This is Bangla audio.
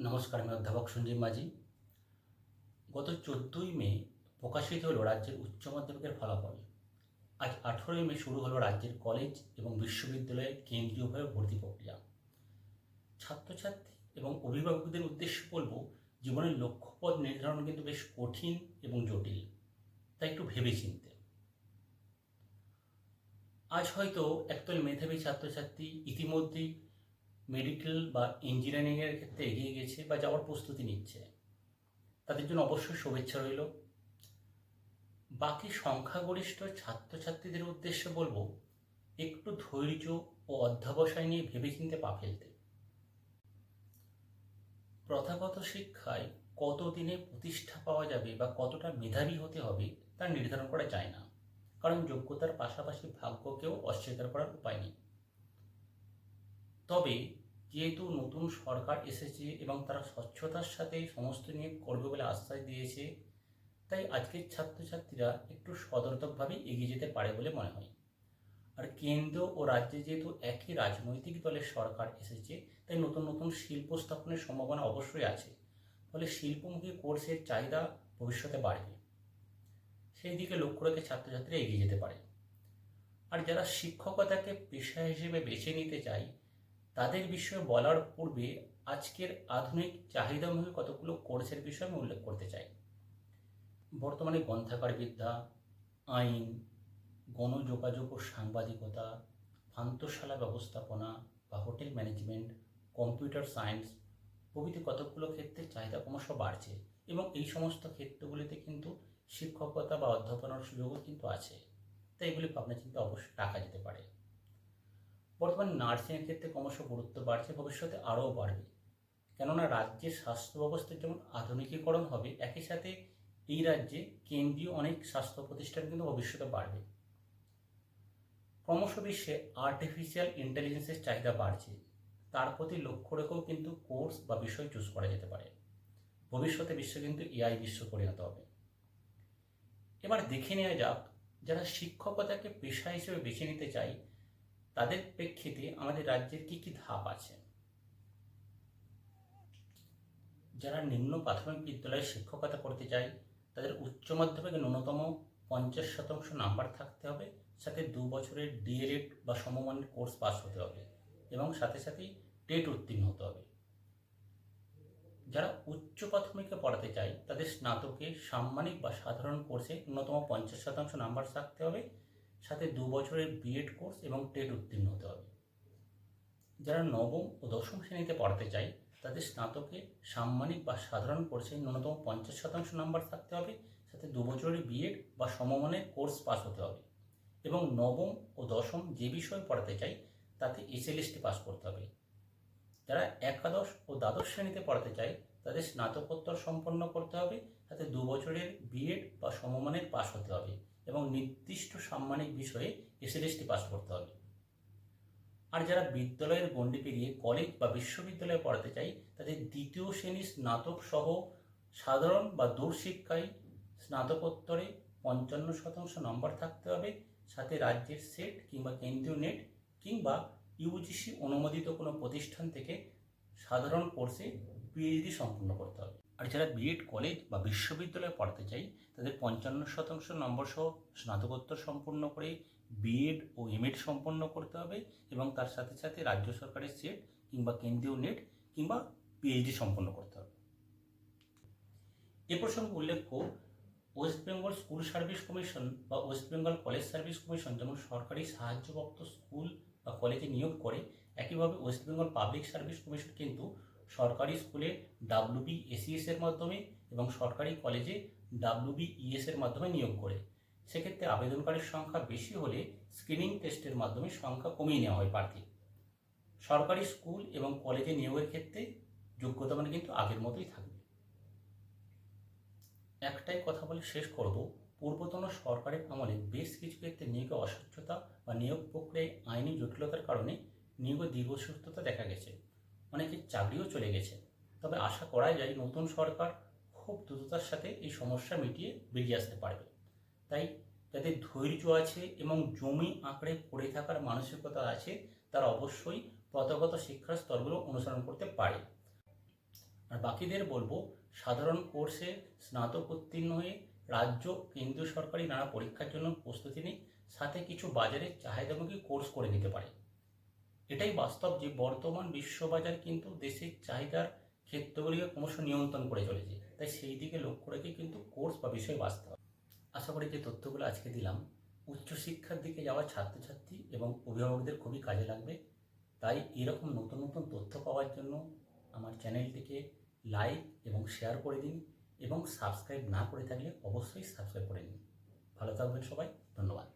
নমস্কার, আমি অধ্যাপক সঞ্জীব মাঝি। গত 14ই মে প্রকাশিত হলো রাজ্যের উচ্চ মাধ্যমিকের ফলাফল। আজ 18ই মে শুরু হলো রাজ্যের কলেজ এবং বিশ্ববিদ্যালয়ে কেন্দ্রীয়ভাবে ভর্তি প্রক্রিয়া। ছাত্রছাত্রী এবং অভিভাবকদের উদ্দেশ্যে বলবো, জীবনের লক্ষ্যপথ নির্ধারণ কিন্তু বেশ কঠিন এবং জটিল, তাই একটু ভেবেচিন্তে। আজ হয়তো একদল মেধাবী ছাত্রছাত্রী ইতিমধ্যেই মেডিকেল বা ইঞ্জিনিয়ারিংয়ের ক্ষেত্রে এগিয়ে গেছে বা যাওয়ার প্রস্তুতি নিচ্ছে। তাদের জন্য অবশ্যই শুভেচ্ছা রইল। বাকি সংখ্যাগরিষ্ঠ ছাত্রছাত্রীদের উদ্দেশ্যে বলবো, একটু ধৈর্য ও অধ্যবসায় নিয়ে ভেবেচিন্তে পা ফেলতে। প্রথাগত শিক্ষায় কতদিনে প্রতিষ্ঠা পাওয়া যাবে বা কতটা মেধাবী হতে হবে তা নির্ধারণ করা যায় না, কারণ যোগ্যতার পাশাপাশি ভাগ্যকেও অস্বীকার করার উপায় নেই। তবে যেহেতু নতুন সরকার এসেছে এবং তারা স্বচ্ছতার সাথে সমস্ত নিয়ে করবে বলে আশ্বাস দিয়েছে, তাই আজকের ছাত্রছাত্রীরা একটু সদর্থকভাবেই এগিয়ে যেতে পারে বলে মনে হয়। আর কেন্দ্র ও রাজ্যে যেহেতু একই রাজনৈতিক দলের সরকার এসেছে, তাই নতুন নতুন শিল্প স্থাপনের সম্ভাবনা অবশ্যই আছে। ফলে শিল্পমুখী কোর্সের চাহিদা ভবিষ্যতে বাড়বে। সেই দিকে লক্ষ্য রেখে ছাত্রছাত্রীরা এগিয়ে যেতে পারে। আর যারা শিক্ষকতাকে পেশা হিসেবে বেছে নিতে চায়, তাদের বিষয়ে বলার পূর্বে আজকের আধুনিক চাহিদামুখী কতগুলো কোর্সের বিষয়ে আমি উল্লেখ করতে চাই। বর্তমানে গ্রন্থাগার বিদ্যা, আইন, গণযোগাযোগ ও সাংবাদিকতা, পান্থশালা ব্যবস্থাপনা বা হোটেল ম্যানেজমেন্ট, কম্পিউটার সায়েন্স প্রভৃতি কতকগুলো ক্ষেত্রে চাহিদা ক্রমশ বাড়ছে, এবং এই সমস্ত ক্ষেত্রগুলিতে কিন্তু শিক্ষকতা বা অধ্যাপনার সুযোগও কিন্তু আছে। তাই এগুলি ভাবনা চিন্তা অবশ্যই রাখা যেতে পারে। বর্তমানে নার্সিংয়ের ক্ষেত্রে ক্রমশ গুরুত্ব বাড়ছে, ভবিষ্যতে আরও বাড়বে। কেননা রাজ্যের স্বাস্থ্য ব্যবস্থার যেমন আধুনিকীকরণ হবে, একই সাথে এই রাজ্যে কেন্দ্রীয় অনেক স্বাস্থ্য প্রতিষ্ঠান কিন্তু ভবিষ্যতে বাড়বে। ক্রমশ বিশ্বে আর্টিফিশিয়াল ইন্টেলিজেন্সের চাহিদা বাড়ছে, তার প্রতি লক্ষ্য রেখেও কিন্তু কোর্স বা বিষয় চুজ করা যেতে পারে। ভবিষ্যতে বিশ্ব কিন্তু এআই বিশ্ব পরিণত হবে। এবার দেখে নেওয়া যাক, যারা শিক্ষকতাকে পেশা হিসেবে বেছে নিতে চাই, তাদের প্রেক্ষিতে আমাদের রাজ্যের কী কী ধাপ আছে। যারা নিম্ন প্রাথমিক বিদ্যালয়ে শিক্ষকতা করতে চায়, তাদের উচ্চ মাধ্যমিকে ন্যূনতম 50% নাম্বার থাকতে হবে, সাথে 2 বছরের ডিএলএড বা সমমানের কোর্স পাস হতে হবে, এবং সাথে সাথেই টেট উত্তীর্ণ হতে হবে। যারা উচ্চ প্রাথমিকে পড়াতে চায়, তাদের স্নাতকে সাম্মানিক বা সাধারণ কোর্সে ন্যূনতম 50% নাম্বার থাকতে হবে, সাথে 2 বছরের বিএড কোর্স এবং টেট উত্তীর্ণ হতে হবে। যারা নবম ও দশম শ্রেণীতে পড়াতে চায়, তাদের স্নাতকে সাম্মানিক বা সাধারণ কোর্সে ন্যূনতম 50% নাম্বার থাকতে হবে, সাথে 2 বছরের বিএড বা সমমানের কোর্স পাস হতে হবে, এবং নবম ও দশম যে বিষয় পড়াতে চাই তাতে এসএলএসটি পাস করতে হবে। যারা একাদশ ও দ্বাদশ শ্রেণীতে পড়াতে চায়, তাদের স্নাতকোত্তর সম্পন্ন করতে হবে, সাথে 2 বছরের বিএড বা সমমানের পাস হতে হবে, এবং নির্দিষ্ট সাম্মানিক বিষয়ে এসএলএসটি পাস করতে হবে। আর যারা বিদ্যালয়ের গণ্ডি পেরিয়ে কলেজ বা বিশ্ববিদ্যালয়ে পড়াতে চাই, তাদের দ্বিতীয় শ্রেণীর স্নাতক সহ সাধারণ বা দূরশিক্ষায় স্নাতকোত্তরে 55% নম্বর থাকতে হবে, সাথে রাজ্যের সেট কিংবা কেন্দ্রীয় নেট কিংবা ইউজিসি অনুমোদিত কোনো প্রতিষ্ঠান থেকে সাধারণ কোর্সে পিএইচডি সম্পন্ন করতে হবে। আর যারা বিএড কলেজ বা বিশ্ববিদ্যালয়ে পড়াতে চাই, তাদের 55% নম্বর সহ স্নাতকোত্তর সম্পূর্ণ করে বিএড ও এমএড সম্পন্ন করতে হবে, এবং তার সাথে সাথে রাজ্য সরকারের সেট কিংবা কেন্দ্রীয় নেট কিংবা পিএইচডি সম্পন্ন করতে হবে। এ প্রসঙ্গে উল্লেখ্য, West Bengal school service commission বা West Bengal college service commission যেমন সরকারি সাহায্যপ্রাপ্ত স্কুল বা কলেজে নিয়োগ করে, একইভাবে West Bengal public service commission কিন্তু সরকারি স্কুলে WBSES এর মাধ্যমে এবং সরকারি কলেজে WBES এর মাধ্যমে নিয়োগ করে। সেক্ষেত্রে আবেদনকারীর সংখ্যা বেশি হলে স্ক্রিনিং টেস্টের মাধ্যমে সংখ্যা কমিয়ে নেওয়া হয় প্রার্থী। সরকারি স্কুল এবং কলেজে নিয়োগের ক্ষেত্রে যোগ্যতা মানে কিন্তু আগের মতোই থাকবে। একটাই কথা বলে শেষ করব, পূর্বতন সরকারের আমলে বেশ কিছু ক্ষেত্রে নিয়োগে অস্বচ্ছতা বা নিয়োগ প্রক্রিয়ায় আইনি জটিলতার কারণে নিয়োগে দীর্ঘসূত্রতা দেখা গেছে, অনেকের চাকরিও চলে গেছে। তবে আশা করা যায় নতুন সরকার খুব দ্রুততার সাথে এই সমস্যা মিটিয়ে বেরিয়ে আসতে পারবে। তাই যাদের ধৈর্য আছে এবং জমি আঁকড়ে পড়ে থাকার মানসিকতা আছে, তারা অবশ্যই প্রথাগত শিক্ষার স্তরগুলো অনুসরণ করতে পারে। আর বাকিদের বলবো সাধারণ কোর্সে স্নাতক উত্তীর্ণ হয়ে রাজ্য কেন্দ্রীয় সরকারি নানা পরীক্ষার জন্য প্রস্তুতি নিই, সাথে কিছু বাজারে চাহিদামুখী কোর্স করে নিতে পারে। এটাই বাস্তব যে বর্তমান বিশ্ববাজার কিন্তু দেশের চাহিদার ক্ষেত্রগুলিকে ক্রমশ নিয়ন্ত্রণ করে চলেছে, তাই সেই দিকে লক্ষ্য রেখে কিন্তু কোর্স বা বিষয় বাছতে হবে। আশা করি যে তথ্যগুলো আজকে দিলাম উচ্চশিক্ষার দিকে যাওয়া ছাত্রছাত্রী এবং অভিভাবকদের খুবই কাজে লাগবে। তাই এরকম নতুন নতুন তথ্য পাওয়ার জন্য আমার চ্যানেলটিকে লাইক এবং শেয়ার করে দিন, এবং সাবস্ক্রাইব না করে থাকলে অবশ্যই সাবস্ক্রাইব করে নিন। ভালো থাকবেন সবাই, ধন্যবাদ।